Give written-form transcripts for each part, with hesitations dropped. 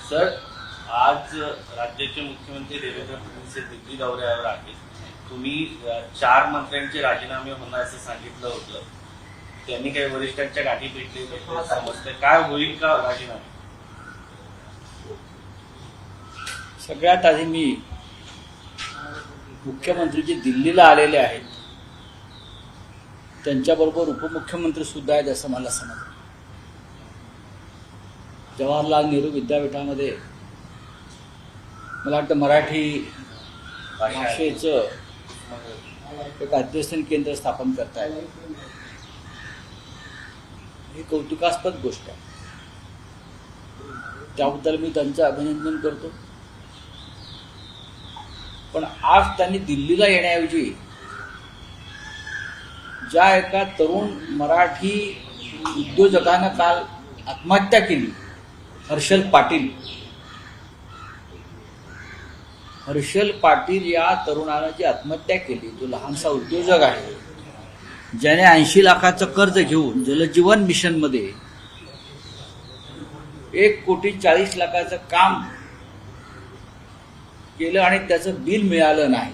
Sir, आज राज्याचे मुख्यमंत्री देवेंद्र फडणवीस हे दिल्ली दौऱ्यावर आहेत. तुम्ही 4 मंत्र्यांचे राजीनामे होणार असं सांगितलं होतं. त्यांनी काही वरिष्ठांच्या गाठी भेटले समजतंय, काय होईल का राजीनामे? सगळ्यात आधी मी मुख्यमंत्री जे दिल्लीला आलेले आहेत त्यांच्याबरोबर उपमुख्यमंत्री सुद्धा आहेत असं मला समजलं. जवाहरलाल नेहरू विद्यापीठामध्ये मला वाटतं मराठी भाषेचं एक अध्ययन केंद्र स्थापन करतायत. ही कौतुकास्पद गोष्ट आहे. त्याबद्दल मी त्यांचं अभिनंदन करतो. पण आज त्यांनी दिल्लीला येण्याऐवजी ज्या एका तरुण मराठी उद्योजकानं काल आत्महत्या केली, हर्षल पाटील या तरुणानं जी आत्महत्या केली, तो लहानसा उद्योजक आहे, ज्याने 80 लाखाचं कर्ज घेऊन जलजीवन मिशनमध्ये 1,40,00,000 काम केलं आणि त्याचं बिल मिळालं नाही.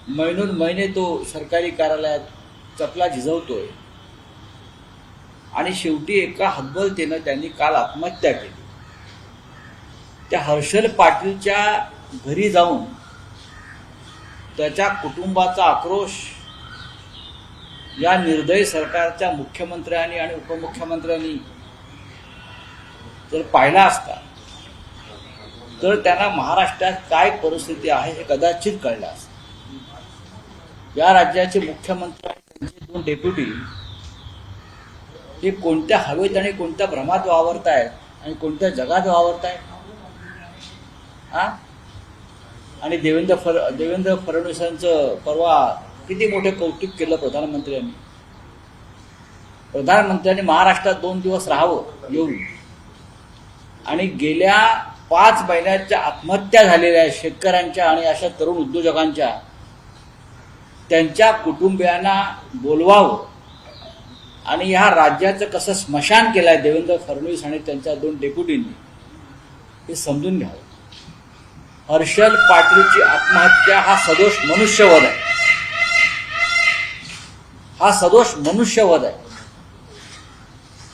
महिने तो सरकारी कार्यालयात चपला झिजवतोय आणि शेवटी एका हतबलतेनं त्यांनी काल आत्महत्या केली. त्या हर्षल पाटीलच्या घरी जाऊन त्याच्या कुटुंबाचा आक्रोश या निर्दयी सरकारच्या मुख्यमंत्र्यांनी आणि उपमुख्यमंत्र्यांनी जर पाहिला असता तर त्यांना महाराष्ट्रात काय परिस्थिती आहे हे कदाचित कळलं असतं. या राज्याचे मुख्यमंत्री आणि त्यांचे 2 डेप्युटी हे कोणत्या हवेत आणि कोणत्या भ्रमात वावरत आहेत आणि कोणत्या जगात वावरत आहेत. आणि देवेंद्र फडणवीसांचं परवा किती मोठे कौतुक केलं प्रधानमंत्र्यांनी. प्रधानमंत्र्यांनी महाराष्ट्रात 2 दिवस राहावं येऊन आणि गेल्या 5 महिन्याच्या आत्महत्या झालेल्या शेतकऱ्यांच्या आणि अशा तरुण उद्योजकांच्या त्यांच्या कुटुंबियांना बोलवावं आणि ह्या राज्याचं कसं स्मशान केलंय देवेंद्र फडणवीस आणि त्यांच्या 2 डेप्युटींनी हे समजून घ्यावं. हर्षल पाटीलची आत्महत्या हा सदोष मनुष्यवध आहे.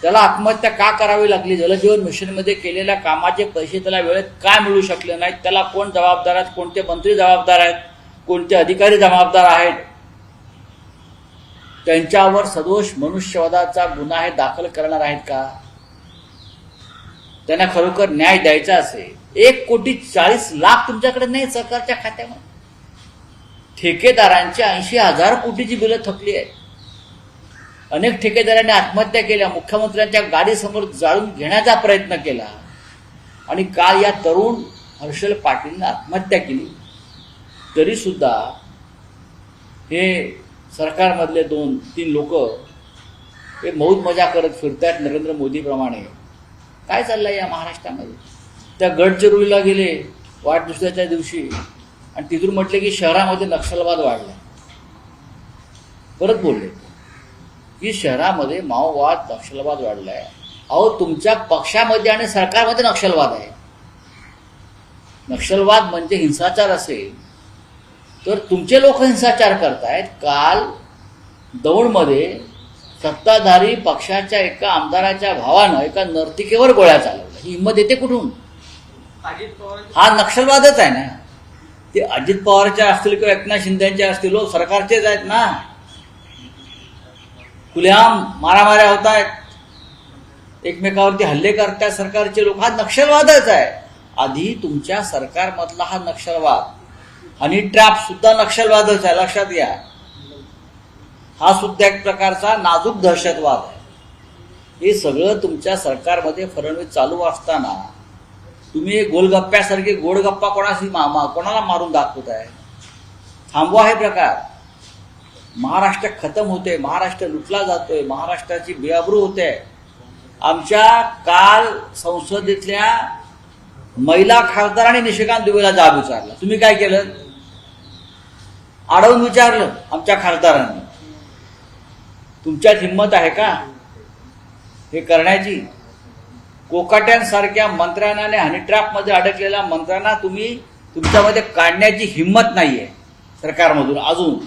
त्याला आत्महत्या का करावी लागली? जलजीवन मिशनमध्ये केलेल्या कामाचे पैसे त्याला वेळेत काय मिळू शकले नाहीत? त्याला कोण जबाबदार आहेत? कोणते मंत्री जबाबदार आहेत? कोणते अधिकारी जबाबदार आहेत? त्यांच्यावर सदोष मनुष्यवधाचा गुन्हा हे दाखल करणार आहेत का? त्यांना खरोखर न्याय द्यायचा असेल, 1,40,00,000 तुमच्याकडे नाही सरकारच्या खात्यामध्ये. ठेकेदारांची 80,000 कोटीची बिलं थकली आहेत. अनेक ठेकेदारांनी आत्महत्या केल्या, मुख्यमंत्र्यांच्या गाडीसमोर जाळून घेण्याचा प्रयत्न केला आणि काल या तरुण हर्षल पाटीलने आत्महत्या केली. तरी सुद्धा हे सरकारमधले 2-3 लोक हे मौज मजा करत फिरतायत नरेंद्र मोदीप्रमाणे. काय चाललंय या महाराष्ट्रामध्ये? त्या गडचिरोलीला गेले वाढदिवसाच्या दिवशी आणि तिथून म्हटले की शहरामध्ये नक्षलवाद वाढला. परत बोलले की शहरामध्ये माओवाद नक्षलवाद वाढलाय. अहो, तुमच्या पक्षामध्ये आणि सरकारमध्ये नक्षलवाद आहे. नक्षलवाद म्हणजे हिंसाचार असेल तर तुमचे लोक हिंसाचार करतायत. काल दौंडमध्ये सत्ताधारी पक्षाच्या एका आमदाराच्या भावानं एका नर्तिकेवर गोळ्या चालवल्या. ही हिंमत येते कुठून? हा नक्षलवादच आहे ना. ते अजित पवारच्या असतील किंवा एकनाथ शिंदेच्या असतील, लोक सरकारचेच आहेत ना. खुलेआम मारामाऱ्या होत आहेत, एकमेकावरती हल्ले करतायत सरकारचे लोक. हा नक्षलवादच आहे. आधी तुमच्या सरकारमधला हा नक्षलवाद, हनी ट्रॅप सुद्धा नक्षलवादच आहे, लक्षात घ्या. हा सुद्धा एक प्रकारचा नाजूक दहशतवाद आहे. हे सगळं तुमच्या सरकारमध्ये फडणवीस चालू असताना तुम्ही गोलगप्प्यासारखे गोडगप्पा कोणाला मारून दाखवताय? थांबवा हे प्रकार. महाराष्ट्र खतम होते, महाराष्ट्र लुटला जातोय, महाराष्ट्राची बेअब्रू होते. आमच्या काल संसदेतल्या महिला खासदारांनी निशिकांत दुबेला जाब विचारला. तुम्ही काय केलं? अडवून विचारलं आमच्या खासदारांनी. तुमच्यात हिंमत आहे का हे करण्याची? कोकाट्यांसारख्या मंत्र्यांना आणि हनी ट्रॅपमध्ये अडकलेल्या मंत्र्यांना तुम्ही तुमच्यामध्ये काढण्याची हिंमत नाहीये सरकारमधून. अजून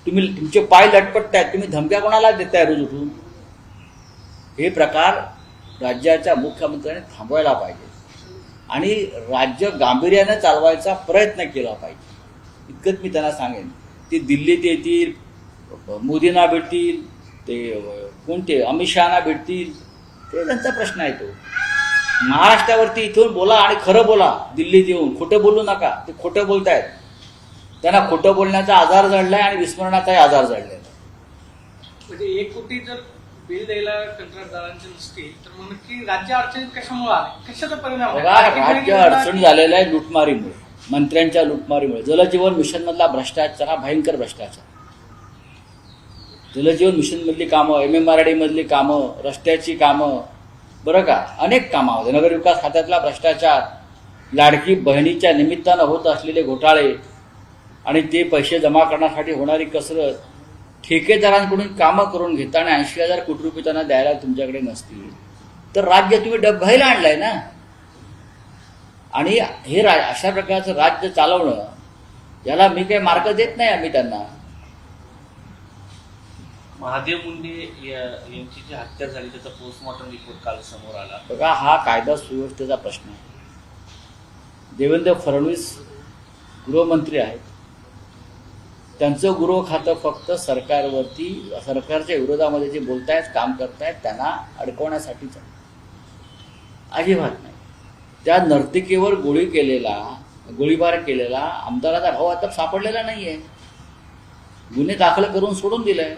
तुम्ही तुमचे पाय लटपटतायत, तुम्ही धमक्या कोणाला देताय रोज उठून? हे प्रकार राज्याच्या मुख्यमंत्र्यांनी थांबवायला पाहिजे आणि राज्य गांभीर्याने चालवायचा प्रयत्न केला पाहिजे. इतकंच मी त्यांना सांगेन. ते दिल्लीत येतील, मोदींना भेटतील, ते कोणते अमित शहाना भेटतील, ते त्यांचा प्रश्न आहे. तो महाराष्ट्रावरती इथून बोला आणि खरं बोला. दिल्लीत येऊन खोटं बोलू नका. ते खोटं बोलतायत. त्यांना खोटं बोलण्याचा आजार जडलाय आणि विस्मरणाचाही आजार जडलाय. म्हणजे 1 कोटी जर बिल द्यायला कंत्राटदारांचे नसतील तर मग नक्की राज्य अडचणीत कशामुळे आले? कशाचा परिणाम बघा, राज्य अडचण झालेला आहे लुटमारीमुळे, मंत्र्यांच्या लुटमारीमुळे. जलजीवन मिशन मधला भ्रष्टाचार हा भयंकर भ्रष्टाचार. जलजीवन मिशन मधली कामं, MMRD मधली कामं, रस्त्याची कामं, बरं का, अनेक कामामध्ये नगरविकास खात्यातला भ्रष्टाचार, लाडकी बहिणीच्या निमित्तानं होत असलेले घोटाळे आणि ते पैसे जमा करण्यासाठी होणारी कसरत, ठेकेदारांकडून कामं करून घेताना 80,000 कोटी रुपये त्यांना द्यायला तुमच्याकडे नसतील तर राज्य तुम्ही डबघाईला आणलंय ना. आणि हे अशा प्रकारचं राज्य चालवणं, याला मी काही मार्क देत नाही आम्ही त्यांना. महादेव मुंडे यांची जी हत्या झाली त्याचा पोस्टमॉर्टम रिपोर्ट काल समोर आला. बघा, हा कायदा सुव्यवस्थेचा प्रश्न आहे. देवेंद्र फडणवीस गृहमंत्री आहेत. त्यांचं गृह खातं फक्त सरकारवरती, सरकारच्या विरोधामध्ये जे बोलतायत, काम करतायत त्यांना अडकवण्यासाठीच आहे, अजिबात नाही. त्या नर्तिकेवर गोळीबार केलेला आमदाराचा भाऊ आता सापडलेला नाहीये. गुन्हे दाखल करून सोडून दिलाय.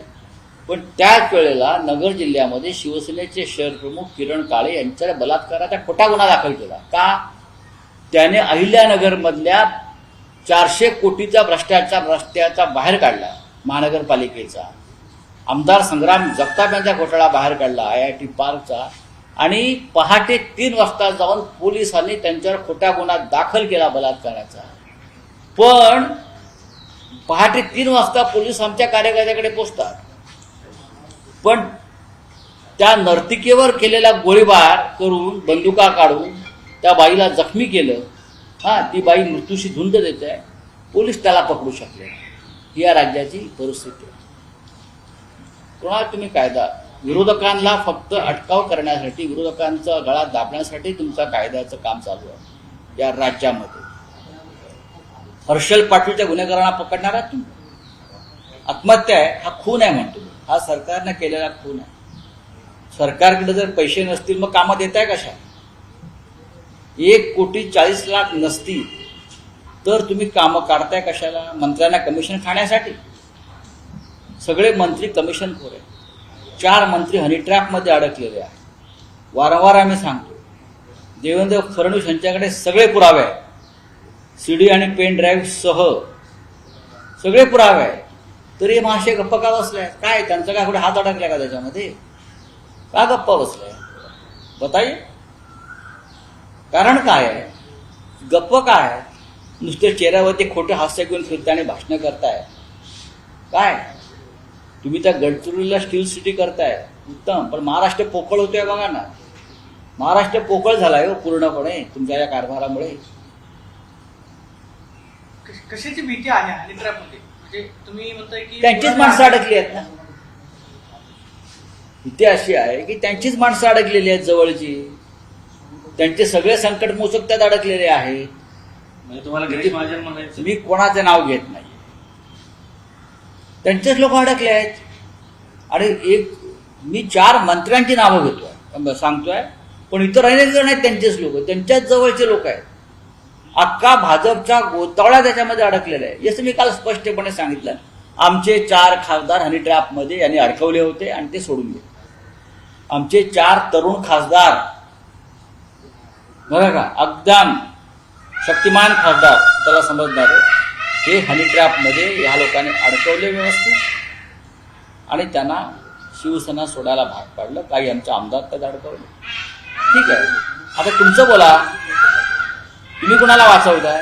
पण त्याच वेळेला नगर जिल्ह्यामध्ये शिवसेनेचे शहर प्रमुख किरण काळे यांच्या बलात्काराचा खोटा गुन्हा दाखल केला. का? त्याने अहिल्यानगरमधल्या 400 कोटीचा भ्रष्टाचार रस्त्याचा बाहेर काढला, महानगरपालिकेचा. आमदार संग्राम जगताप यांचा घोटाळा बाहेर काढला, IIT पार्कचा. आणि पहाटे 3 वाजता जाऊन पोलिसांनी त्यांच्यावर खोटा गुन्हा दाखल केला बलात्काराचा. पण पहाटे 3 वाजता पोलीस आमच्या कार्यकर्त्याकडे पोहोचतात. पण त्या नर्तिकेवर केलेला गोळीबार करून, बंदुका काढून त्या बाईला जखमी केलं. ती बाई मृत्यूशी धुंद देत आहे. पोलीस त्याला पकडू शकले. ही या राज्याची परिस्थिती आहे. कोणाला तुम्ही कायदा, विरोधकांना फक्त अटकाव करण्यासाठी, विरोधकांचा गळा दाबण्यासाठी तुमचा कायद्याचं काम चालू आहे या राज्यामध्ये. हर्षल पाटीलच्या गुन्हेगारांना पकडणार आहात तुम्ही? आत्महत्या आहे, हा खून आहे म्हणतो. हा सरकारने केलेला खून आहे. सरकारकडे जर पैसे नसतील मग कामं देताय कशा? 1,40,00,000 नसतील तर तुम्ही कामं काढताय कशाला? मंत्र्यांना कमिशन खाण्यासाठी. सगळे मंत्री कमिशनखोर आहेत. 4 मंत्री हनी ट्रॅपमध्ये अडकलेले आहेत. वारंवार आम्ही सांगतो, देवेंद्र फडणवीस यांच्याकडे सगळे पुरावे आहेत. CD आणि पेन ड्राईव्ह सह सगळे पुरावे आहेत. तरी महाशय गप्पा का बसलाय? काय त्यांचा काय कुठे हात अडकलाय का त्याच्यामध्ये? का गप्पा बसलाय? बताइए, कारण काय आहे? गप्प काय आहे? नुसते चेहऱ्यावरती खोटे हास्य घेऊन फिरताय आणि भाषणं करताय. काय तुम्ही त्या गडचिरोलीला स्टील सिटी करताय, उत्तम. पण महाराष्ट्र पोकळ होतोय बघा ना. महाराष्ट्र पोकळ झालाय हो पूर्णपणे तुमच्या या कारभारामुळे. कशाची भीती आहे हनीट्रॅपमध्ये? म्हणजे तुम्ही म्हणताय की त्यांचीच माणसं अडकली आहेत ना. भीती अशी आहे की त्यांचीच माणसं अडकलेली आहेत जवळची. त्यांचे सगळे संकट मोचक त्यात अडकलेले आहेत. म्हणजे तुम्हाला गिरीश महाजन म्हणायचं? मी कोणाचे नाव घेत नाही. त्यांचेच लोक अडकले आहेत. आणि मी 4 मंत्र्यांची नावं घेतोय, सांगतोय. पण इतर अनेक जण आहेत त्यांचेच लोक, त्यांच्याच जवळचे लोक आहेत. अख्खा भाजपचा गोतावळा त्याच्यामध्ये अडकलेला आहे. याचं मी काल स्पष्टपणे सांगितलं. आमचे 4 खासदार हनी ट्रॅपमध्ये यांनी अडकवले होते आणि ते सोडून गेले. आमचे 4 तरुण खासदार, बघा का, एकदम शक्तिमान खासदार त्याला समजणारे, हे हनी ट्रॅपमध्ये ह्या लोकांनी अडकवले व्यवस्थित आणि त्यांना शिवसेना सोडायला भाग पाडलं. काही आमचे आमदार त्यात अडकवले. ठीक आहे, आता तुमचं बोला, तुम्ही कुणाला वाचवताय?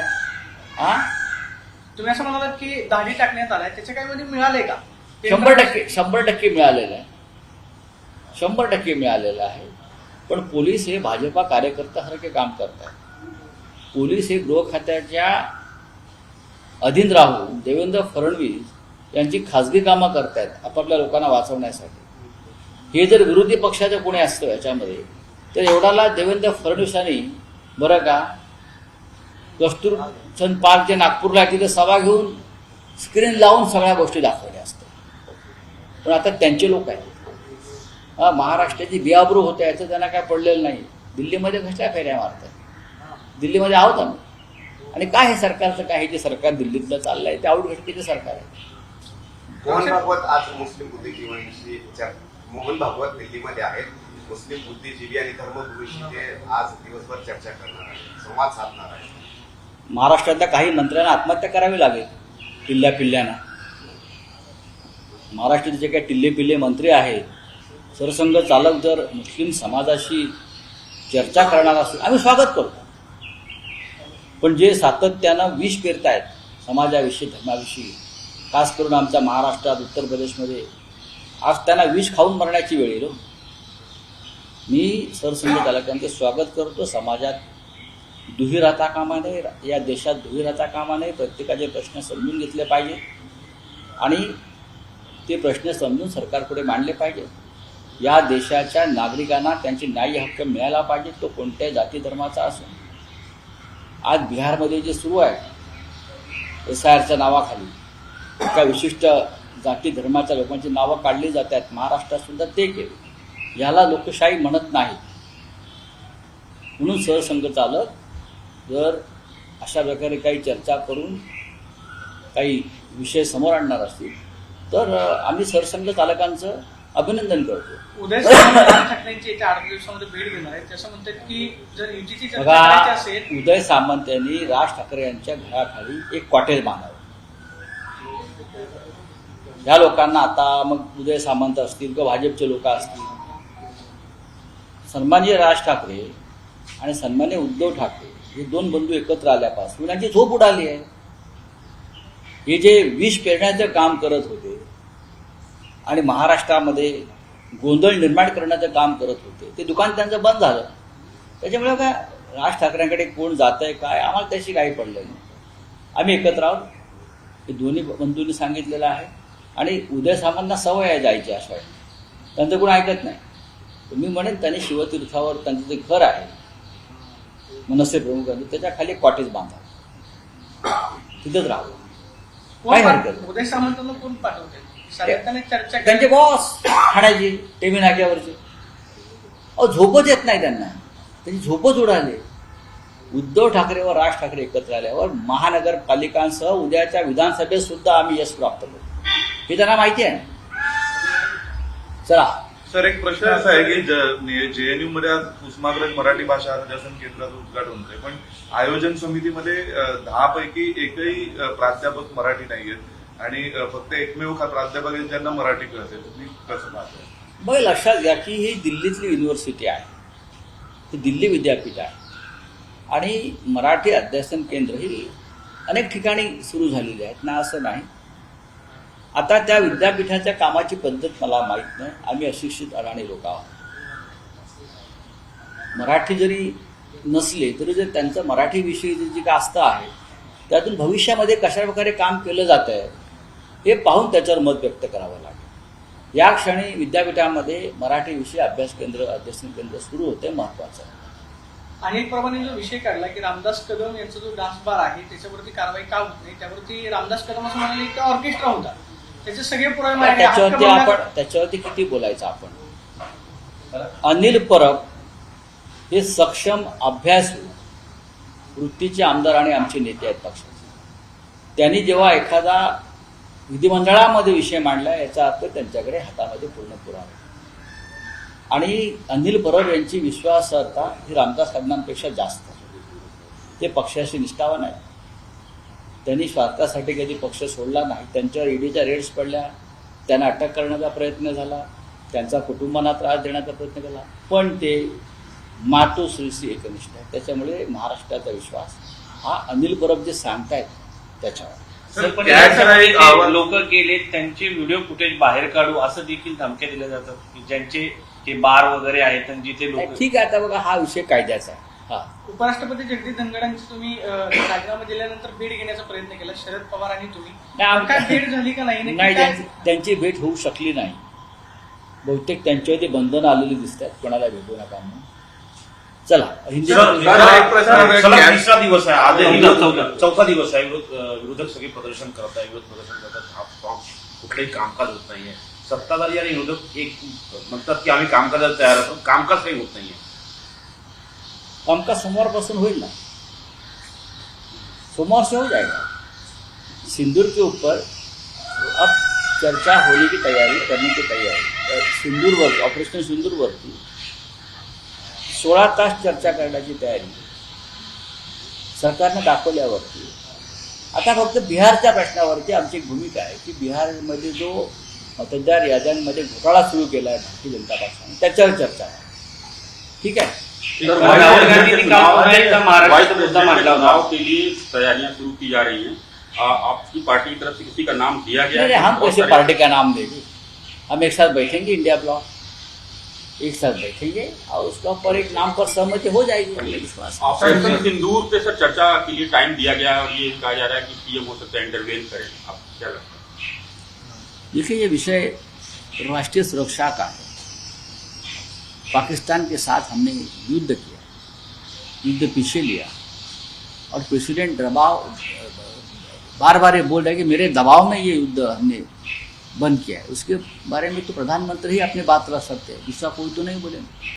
तुम्ही असं म्हणालात की दाढी टाकण्यात आलाय, त्याचे काही म्हणजे मिळाले का? 100% मिळालेलं आहे. 100% मिळालेलं आहे. पण पोलीस हे भाजपा कार्यकर्त्यासारखे काम करत आहेत. पोलीस हे गृह खात्याच्या अधीन राहून देवेंद्र फडणवीस यांची खाजगी कामं करतायत आपापल्या लोकांना वाचवण्यासाठी. हे जर विरोधी पक्षाचं कोणी असतं याच्यामध्ये तर एवढाला देवेंद्र फडणवीसांनी बरं का कस्तुरचंद पार्क जे नागपूरला आहे तिथे सभा घेऊन स्क्रीन लावून सगळ्या गोष्टी दाखवल्या असतात. पण आता त्यांचे लोक आहेत. महाराष्ट्राची बिआबरू होते याचं त्यांना काय पडलेलं नाही. दिल्लीमध्ये कशा फेऱ्या मारतात. दिल्लीमध्ये आहोत आम्ही. आणि काय हे सरकारचं काय हे जे सरकार दिल्लीतलं चाललं आहे ते आवडघटकीचं सरकार आहे. मोहन भागवत आज मुस्लिम बुद्धिजीवींशी मोहन भागवत दिल्लीमध्ये आहेत. मुस्लिम बुद्धिजीवी आणि धर्मगुरूंशी ते आज दिवसभर चर्चा करणार आहेत, संवाद साधणार आहेत. महाराष्ट्रातल्या काही मंत्र्यांना आत्महत्या करावी लागेल पिल्ल्या पिल्ल्याना. महाराष्ट्राचे जे काही टिल्ले पिल्ले मंत्री आहेत सरसंघ चालक जर मुस्लिम समाजाशी चर्चा करणार असेल आम्ही स्वागत करतो. पण जे सातत्यानं विष पेरतायत समाजाविषयी धर्माविषयी खास करून आमच्या महाराष्ट्रात उत्तर प्रदेशमध्ये आज त्यांना विष खाऊन मरण्याची वेळ येईल. मी सरसंघ चालकांचे स्वागत करतो. समाजात दुही राहता कामा नये, या देशात दुही राहता कामा नये. प्रत्येकाचे प्रश्न समजून घेतले पाहिजे आणि ते प्रश्न समजून सरकारपुढे मांडले पाहिजे. या देशाच्या नागरिकांना त्यांचे न्याय्य हक्क मिळाला पाहिजे, तो कोणत्याही जाती धर्माचा असो. आज बिहारमध्ये जे सुरू आहे SIRच्या नावाखाली एका विशिष्ट जाती धर्माच्या लोकांची नावं काढली जात आहेत. महाराष्ट्रात सुद्धा ते केले. याला लोकशाही म्हणत नाही. म्हणून सरसंघ चालक जर अशा प्रकारे काही चर्चा करून काही विषय समोर आणणार असतील तर आम्ही सरसंघ चालकांचं अभिनंदन करतो. उदय सामंत राज ठाकरेंची येत्या 8 दिवसामध्ये भेट घेणार आहे. त्याचं म्हणतात की जर युतीची चर्चा करायची बघा, असेल उदय सामंत यांनी राज ठाकरे यांच्या घराखाली एक कॉटेज बांधावं. या लोकांना आता मग उदय सामंत असतील किंवा भाजपचे लोक असतील, सन्माननीय राज ठाकरे आणि सन्माननीय उद्धव ठाकरे हे दोन बंधू एकत्र आल्यापासून यांची झोप उडाली आहे. हे जे विष पेरण्याचं काम करत होते आणि महाराष्ट्रामध्ये गोंधळ निर्माण करण्याचं काम करत होते ते दुकान त्यांचं बंद झालं. त्याच्यामुळे काय राज ठाकरेंकडे कोण जात आहे काय आम्हाला त्याशी काही पडलं नाही. आम्ही एकत्र आहोत हे दोन्ही बंधूंनी सांगितलेलं आहे. आणि उदय सामंतांना सवय आहे जायची अशा वेळी. त्यांचं कोण ऐकत नाही. मी म्हणेन त्यांनी शिवतीर्थावर त्यांचं जे घर आहे मनसे प्रमुखांचं त्याच्या खाली कॉटेज बांधा, तिथंच राहावं. काय हरकत नाही. उदय सामंतांना कोण पाठवते सगळ्यांनी चर्चा त्यांचे बॉस ठाण्याचे टेमी नाक्यावरचे झोपच येत नाही त्यांना. त्यांची झोपच उडाली. उद्धव ठाकरे व राज ठाकरे एकत्र आल्यावर महानगरपालिकांसह उद्याच्या विधानसभेत सुद्धा आम्ही यश प्राप्त करू हे त्यांना माहिती आहे. चला सर, एक प्रश्न असा आहे की JNU मध्ये आज कुसुमाग्रज मराठी भाषा अध्यासन केंद्राचं उद्घाटन होतंय, पण आयोजन समितीमध्ये 10 पैकी एकही प्राध्यापक मराठी नाहीयेत आणि फक्त एकमेव प्राध्यापक आहेत ज्यांना मराठी कळते. तुम्ही कसं पाहताय? मग लक्षात घ्या की ही दिल्लीतली युनिव्हर्सिटी आहे, ही दिल्ली विद्यापीठ आहे आणि मराठी अध्यासन केंद्र ही अनेक ठिकाणी सुरू झालेली आहेत ना, असं नाही. आता त्या विद्यापीठाच्या कामाची पद्धत मला माहीत नाही. आम्ही अशिक्षित अडाणी लोक आहोत. मराठी जरी नसले तरी जर त्यांचं मराठीविषयी जी काय आस्था आहे त्यातून भविष्यामध्ये कशाप्रकारे काम केलं जात आहे हे पाहून त्याच्यावर मत व्यक्त करावं लागेल. या क्षणी विद्यापीठामध्ये मराठीविषयी अध्यासन केंद्र सुरू होते, महत्त्वाचं आहे. आणि एक प्रमाणे जो विषय काढला की रामदास कदम यांचा जो डान्स बार आहे त्याच्यावरती कारवाई का होत नाही, त्यावरती रामदास कदम असं म्हणाले की ऑर्केस्ट्रा होता. त्याचे सगळे पुरावे त्याच्यावरती किती बोलायचं आपण. अनिल परब हे सक्षम अभ्यासू वृत्तीचे आमदार आणि आमचे नेते आहेत पक्षाचे. त्यांनी जेव्हा एखादा विधिमंडळामध्ये विषय मांडला याचा अर्थ त्यांच्याकडे हातामध्ये पूर्ण पुरावे. आणि अनिल परब यांची विश्वासार्हता ही रामदास कदमांपेक्षा जास्त आहे. ते पक्षाशी निष्ठावान आहेत. त्यांनी स्वार्थासाठी कधी पक्ष सोडला नाही. त्यांच्यावर ईडीच्या रेड्स पडल्या, त्यांना अटक करण्याचा प्रयत्न झाला, त्यांचा कुटुंबांना त्रास देण्याचा प्रयत्न केला, पण ते मातोश्रीशी एकनिष्ठ आहे. त्याच्यामुळे महाराष्ट्राचा विश्वास हा अनिल परब जे सांगतायत त्याच्यावर. सर, पण त्याचा एक आवाज- लोक गेले त्यांचे व्हिडिओ फुटेज बाहेर काढू असं देखील धमक्या दिल्या जातात की ज्यांचे ते बार वगैरे आहेत आणि जिथे लोक ठीक आहे, आता बघा हा विषय कायद्याचा आहे. हा उपराष्ट्रपती जगदीप धनखडांची तुम्ही राजीनामा दिल्यानंतर भेट घेण्याचा प्रयत्न केला, शरद पवार आणि तुम्ही. नाही, काय भेट झाली का नाही? नक्की नाही, काय- त्यांची भेट होऊ शकली नाही. बहुतेक त्यांच्यावरती बंधनं आलेली दिसतात, कोणाला भेटू नका म्हणून. चला हिंदी एक प्रश्न आहे. सलग तिसरा दिवस आहे आज चौथा. चौथा दिवस आहे विरोधक सगळे प्रदर्शन करत आहे, विरोध प्रदर्शन करतात, कुठलंही कामकाज होत नाहीये. सत्ताधारी आणि विरोधक एक म्हणतात की आम्ही काम करायला तयार आहोत, कामकाज काही होत नाहीये. कामकाज सोमवारपासून होईल ना, सोमवार से हो जाएगा. सिंदूर के ऊपर अब चर्चा होने की तैयारी करने की तैयारी. सिंदूरवरती ऑपरेशन सिंदूरवरती 16 तास चर्चा करण्याची तयारी सरकारनं दाखवल्यावरती. आता फक्त बिहारच्या प्रश्नावरती आमची एक भूमिका आहे की बिहारमध्ये जो मतदार याद्यांमध्ये घोटाळा सुरू केला आहे भारतीय जनता पक्षाने, त्याच्यावर चर्चा आहे. ठीक आहे. राहुल गांधींनी काल पुन्हा एकदा महाराष्ट्राचा मुद्दा मांडला होता. चुनाव के लिए तैयारियां शुरू की जा रही हैं. आपकी पार्टी की तरफ से किसी का नाम दिया गया नहीं, है? हम बहुत कैसे सारे- पार्टी का नाम देंगे? हम एक साथ बैठेंगे, इंडिया ब्लॉक एक साथ बैठेंगे और उसके ऊपर एक नाम पर सहमति हो जाएगी. हमें विश्वास है. ऑपरेशन सिंदूर पे सर चर्चा के लिए टाइम दिया गया है और ये कहा जा रहा है कि पीएम हो सकता है इंटरवेन करें. आप क्या लगता है? देखिए, ये विषय राष्ट्रीय सुरक्षा का है. पाकिस्तान के साथ हमने युद्ध किया, युद्ध पीछे लिया और प्रेसिडेंट दबाव बार बार ये बोल रहे हैं कि मेरे दबाव में ये युद्ध हमने बंद किया है. उसके बारे में तो प्रधानमंत्री ही अपनी बात रख सकते हैं, दूसरा कोई तो नहीं बोलेंगे.